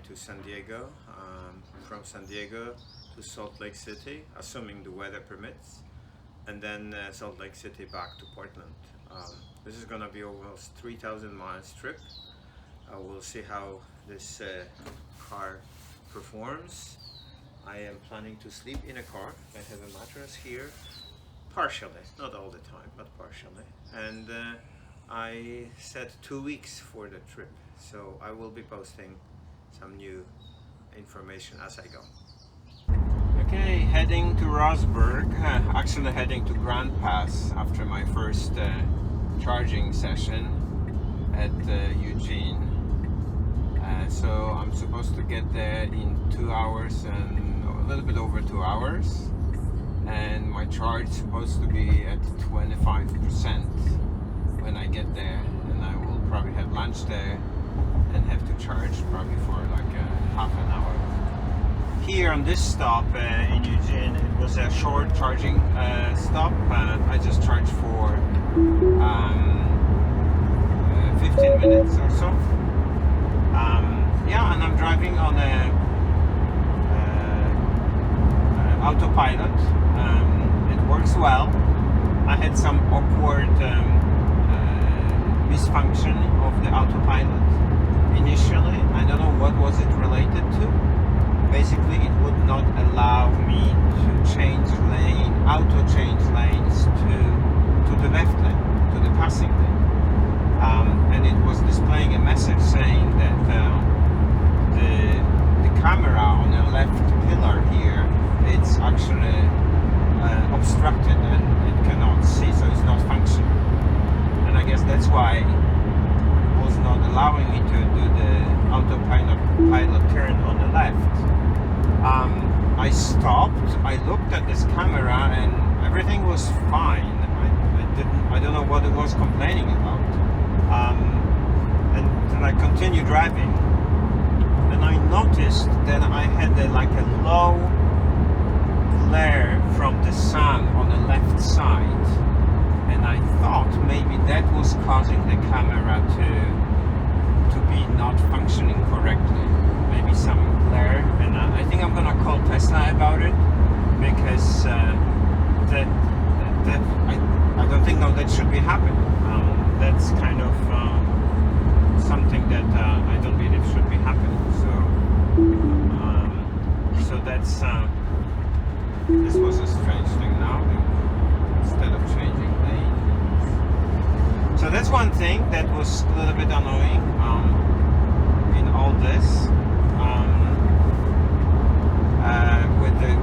to San Diego, from San Diego to Salt Lake City, assuming the weather permits, and then Salt Lake City back to Portland. This is gonna be almost 3,000 miles trip. We'll see how this car performs. I am planning to sleep in a car. I have a mattress here, partially, not all the time, but partially. And I set 2 weeks for the trip, so I will be posting some new information as I go. Okay, heading to Rosberg, actually heading to Grand Pass after my first charging session at Eugene. So I'm supposed to get there in 2 hours and a little bit over 2 hours, and my charge is supposed to be at 25% when I get there, and I will probably have lunch there and have to charge probably for like half an hour. Here on this stop in Eugene, it was a short charging stop. I just charged for 15 minutes or so. Yeah, and I'm driving on a autopilot. It works well. I had some awkward misfunction of the autopilot initially. I don't know what was it related to. Basically, it would not allow me to change lane, auto-change lanes to the left lane, to the passing lane. And it was displaying a message saying that the camera on the left pillar here, it's actually obstructed and it cannot see, so it's not functioning. And I guess that's why it was not allowing me to do the autopilot turn on the left. I stopped, I looked at this camera and everything was fine. I don't know what it was complaining about. And then I continued driving, and I noticed that I had like a low glare from the sun on the left side, and I thought maybe that was causing the camera to be not functioning correctly. Maybe some glare, and I think I'm gonna call Tesla about it, because I don't think that should be happening. That's kind of something that I don't believe should be happening. So that's this was a strange thing now. Instead of changing lanes, so that's one thing that was a little bit annoying in all this.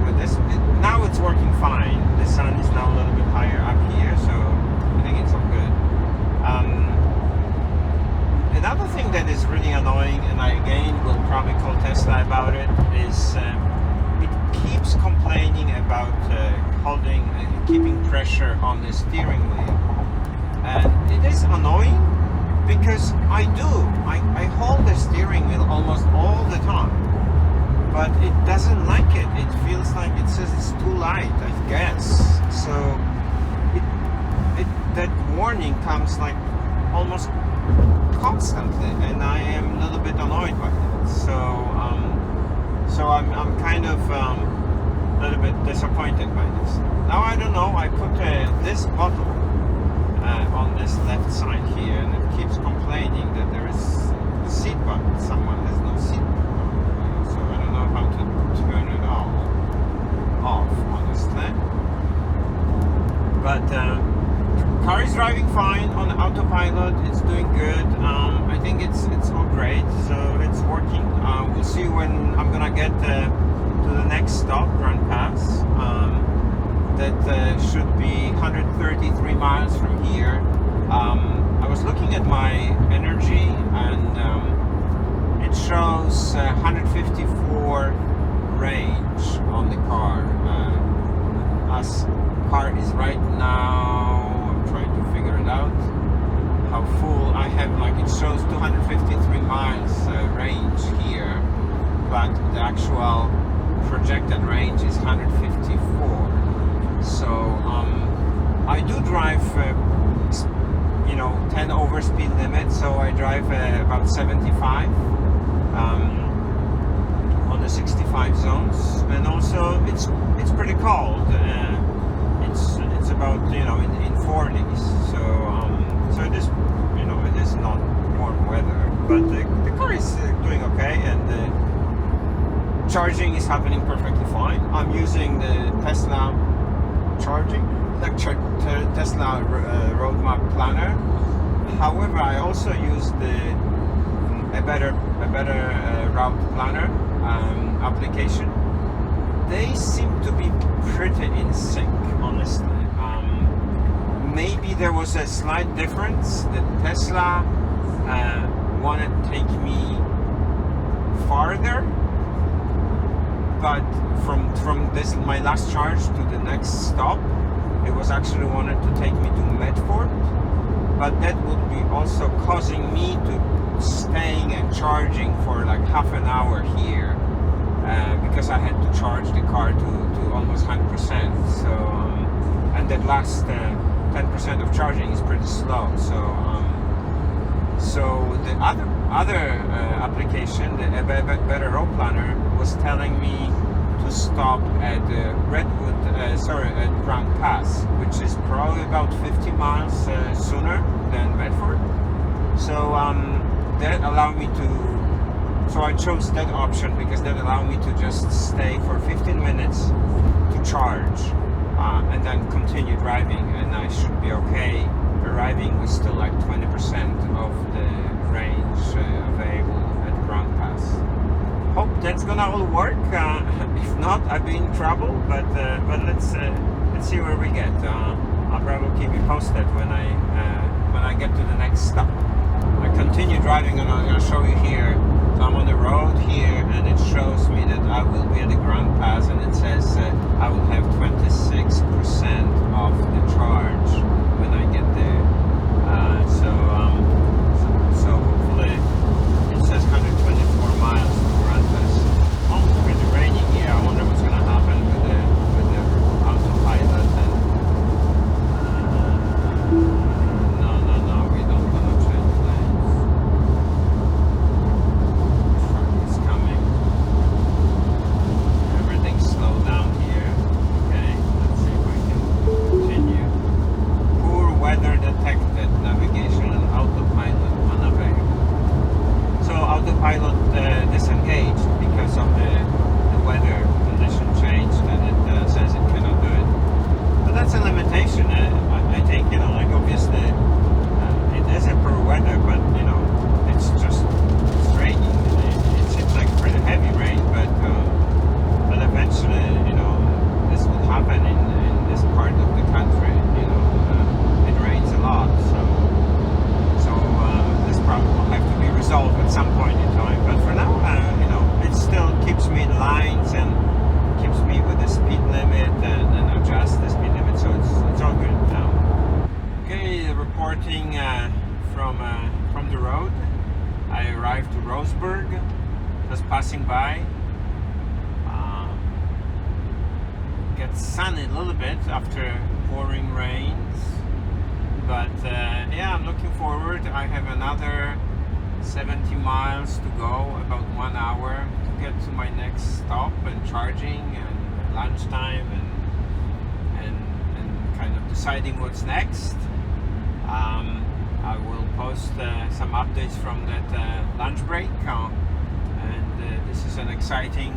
With this, now it's working fine. The sun is now a little bit higher up here, so I think it's all good. Another thing that is really annoying, and I again will probably call Tesla about it, is it keeps complaining about holding, keeping pressure on the steering wheel, and it is annoying because I hold the steering wheel almost all the time, but it doesn't like it. It feels like it says it's too light, I guess. So that warning comes like almost constantly, and I am a little bit annoyed by it. So I'm kind of a little bit disappointed by this. Now I don't know. I put this bottle on this left side here, and it keeps complaining that there is a seat button. Someone has no seat button, so I don't know how to turn it off honestly. But car is driving fine on autopilot. It's doing good. I think it's all great. So it's working. We'll see when I'm gonna get to the next stop, Grand Pass. That should be 133 miles from here. I was looking at my energy, and it shows 154 range on the car. As car is right now, I'm trying to figure it out how full I have. Like, it shows 253 miles range here, but the actual projected range is 154. So I do drive 10 over speed limit, so I drive about 75. it's pretty cold. It's about in 40s. So it is it is not warm weather, but the car is doing okay, and charging is happening perfectly fine. I'm using the Tesla charging, like Tesla roadmap planner. However, I also use a better route planner application. They seem to be pretty in sync, honestly. Maybe there was a slight difference. The Tesla wanted to take me farther, but from this my last charge to the next stop, it was actually wanted to take me to Medford, but that would be also causing me to staying and charging for like half an hour here, because I had to charge the car to almost 100%. So and that last 10% of charging is pretty slow. So the other application, the Better Road Planner, was telling me to stop at at Grand Pass, which is probably about 50 miles sooner than Medford. So that allowed me to. So I chose that option because that allowed me to just stay for 15 minutes to charge, and then continue driving, and I should be okay arriving with still like 20% of the range available at Grand Pass. Hope that's gonna all work. If not, I'd be in trouble. But let's see where we get. I'll probably keep you posted when I get to the next stop. I continue driving, and I'm gonna show you here. So I'm on the road here, and it shows me that I will be at the Grand Pass, and it says I will have 26% of the charge when I get there. So hopefully it says 124 miles to Grand Pass. Oh, it's pretty raining here. I wonder what's gonna happen with the autopilot. And no, we don't wanna change lanes. Truck is coming. Everything's slowed down here. Okay, let's see if I can continue. Poor weather detected, navigation and autopilot unavailable. So autopilot disengaged because of the weather condition changed, and it says it cannot do it. But that's a limitation. I think, like obviously it is a poor weather, but it's just it's raining. It seems like pretty heavy rain, but eventually this will happen in this part of the country. It rains a lot, so this problem will have to be resolved at some point in time. But for now, it still keeps me in lines and keeps me with the speed limit and adjusts the speed limit, so it's all good now. Okay, reporting from the road. I arrived to Roseburg, just passing by. Gets sunny a little bit after pouring rains, but yeah, I'm looking forward. I have another 70 miles to go, about 1 hour to get to my next stop and charging and lunchtime and kind of deciding what's next. I will post some updates from that lunch break, and this is an exciting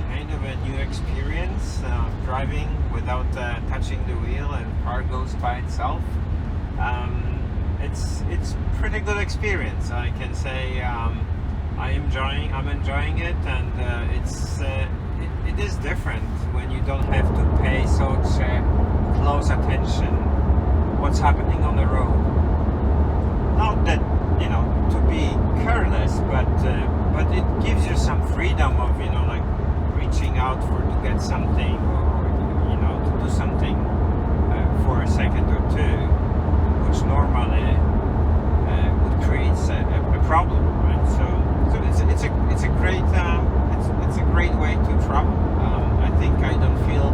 kind of a new experience, driving without touching the wheel, and car goes by itself. It's pretty good experience, I can say. I'm enjoying it, and it is different when you don't have to pay such close attention what's happening on the road. Not that to be careless, but it gives you some freedom of like reaching out to get something, or to do something for a second or two, which normally would create a problem, right? So it's a great it's a great way to travel. I think I don't feel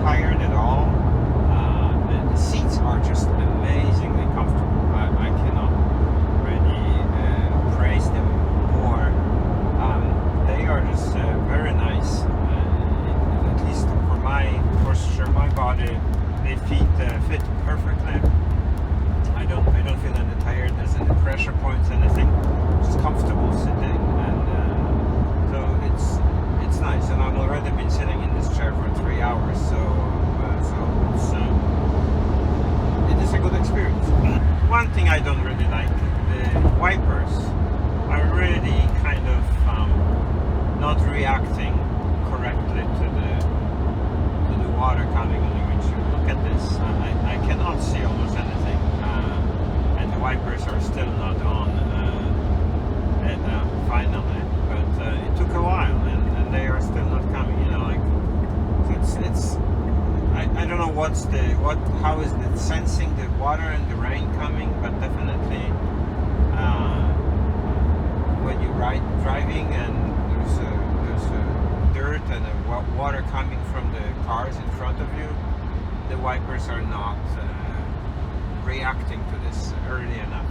tired at all. The seats are just amazingly comfortable. I cannot really praise them more. They are just very nice, at least for the feet fit perfectly. I don't feel any tiredness, any pressure points, anything. Just comfortable sitting, and so it's nice. And I've already been sitting in this chair for 3 hours, so it is a good experience. One thing I don't really like, the wipers are really kind of not reacting correctly to the water coming on the windshield. Look at this. I cannot see almost anything, and the wipers are still not on finally. But it took a while, and they are still not coming. You know, like it's. I don't know how is it sensing the water and the rain coming, but definitely when you're driving and there's dirt and water coming from the cars in front of you, the wipers are not reacting to this early enough.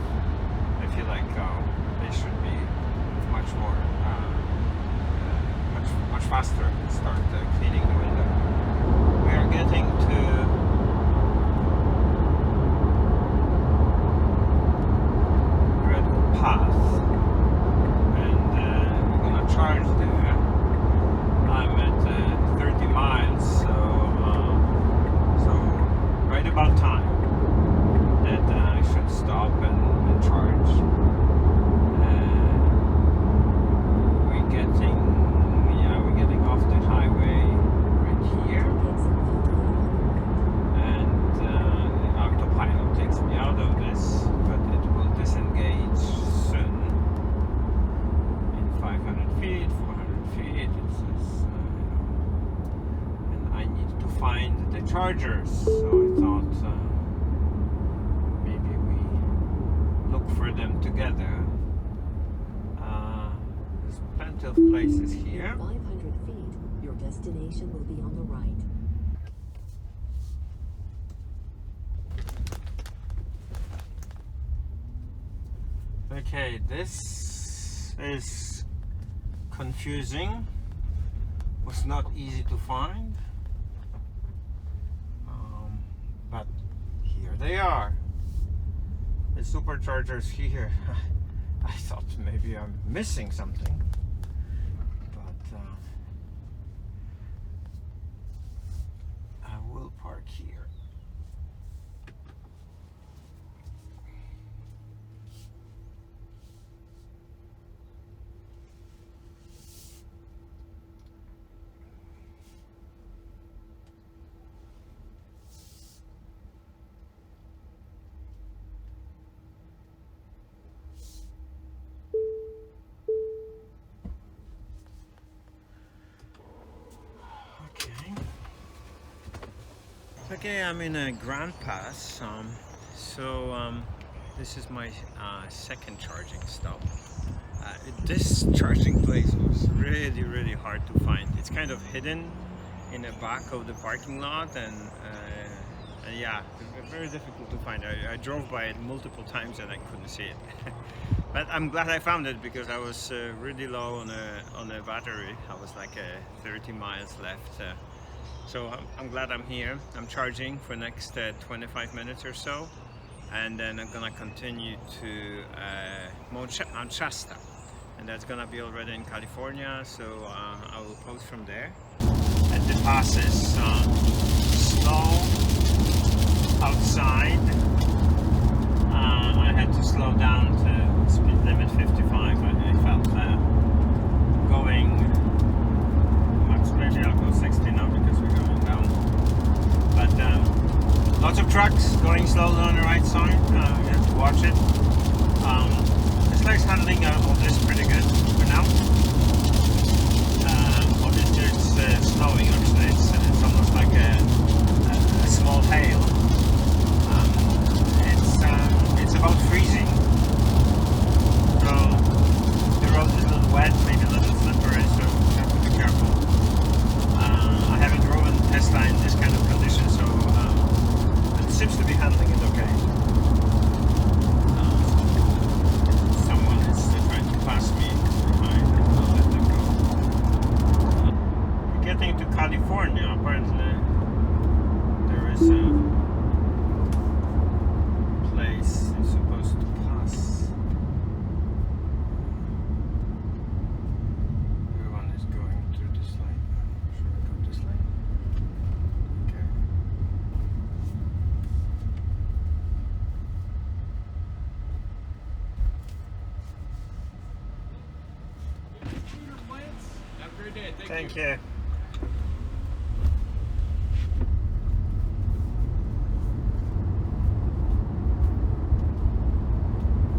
I feel like they should be much more, much faster to start cleaning the window. We are getting to Redwood Path, and we're gonna charge there. I'm at 30 miles, so right about time that I should stop and charge. We're getting off the highway right here. Takes me out of this, but it will disengage soon. In 500 feet, 400 feet, it says, and I need to find the chargers. So I thought maybe we look for them together. There's plenty of places here. 500 feet, your destination will be on the right. Okay, this is confusing. Was not easy to find, but here they are. The superchargers here. I thought maybe I'm missing something, but I will park here. Okay, I'm in a Grand Pass, this is my second charging stop. This charging place was really hard to find. It's kind of hidden in the back of the parking lot, and yeah, very difficult to find. I drove by it multiple times and I couldn't see it. But I'm glad I found it, because I was really low on a battery. I was like 30 miles left. So I'm glad I'm here. I'm charging for the next 25 minutes or so, and then I'm gonna continue to Mount Shasta, and that's gonna be already in California, so I will post from there. And the pass is slow outside. I had to slow down to speed limit 55. I felt going max, maybe I'll go 60 now because we're going down. But lots of trucks going slowly on the right side. You have to watch it. This lake's handling all this pretty good for now. Obviously it's snowing. Actually, it's almost like a small hail. It's about freezing. So the road is a little wet, maybe a little slippery, so you have to be careful. I haven't driven Tesla in this kind of condition, so it seems to be handling it okay. Someone is trying to pass me behind. I'll let them go. Getting to California, apparently there there's a place you're supposed to pass. Everyone is going through this lane. Should I go this lane? Okay. Have a great day. Thank you.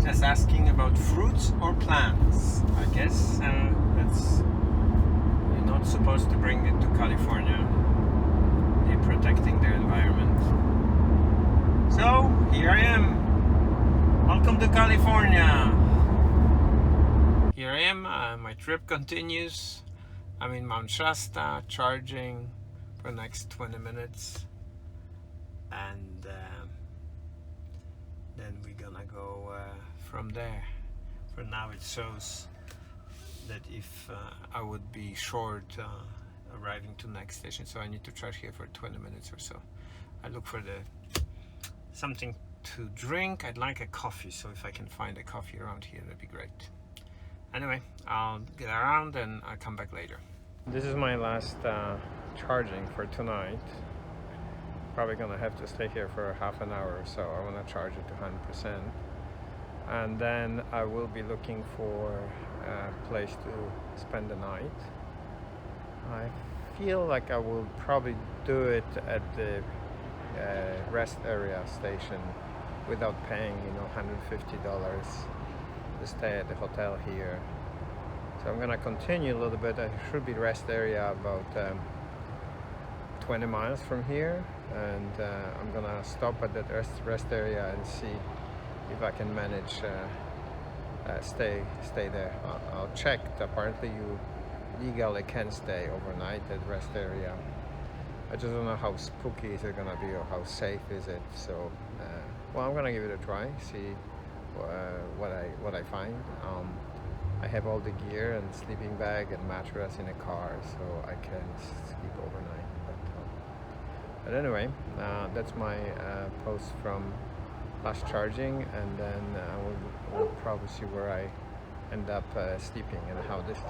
Just asking about fruits or plants. I guess that's you're not supposed to bring it to California. They're protecting their environment. So here I am. Welcome to California. Here I am. My trip continues. I'm in Mount Shasta, charging for the next 20 minutes, and then we're gonna go from there. For now it shows that if I would be short arriving to next station, so I need to charge here for 20 minutes or so. I look for something to drink. I'd like a coffee, so if I can find a coffee around here, that'd be great. Anyway, I'll get around and I'll come back later. This is my last charging for tonight. Probably gonna have to stay here for half an hour or so. I wanna charge it to 100%. And then I will be looking for a place to spend the night. I feel like I will probably do it at the rest area station without paying, $150 to stay at the hotel here. So I'm gonna continue a little bit. I should be rest area about 20 miles from here, and I'm gonna stop at that rest area and see if I can manage stay there. I'll check. Apparently you legally can stay overnight at rest area. I just don't know how spooky is it gonna be or how safe is it. So well, I'm gonna give it a try, see what I find. I have all the gear and sleeping bag and mattress in a car, so I can sleep overnight. But anyway, that's my post from last charging, and then we'll probably see where I end up sleeping and how this is.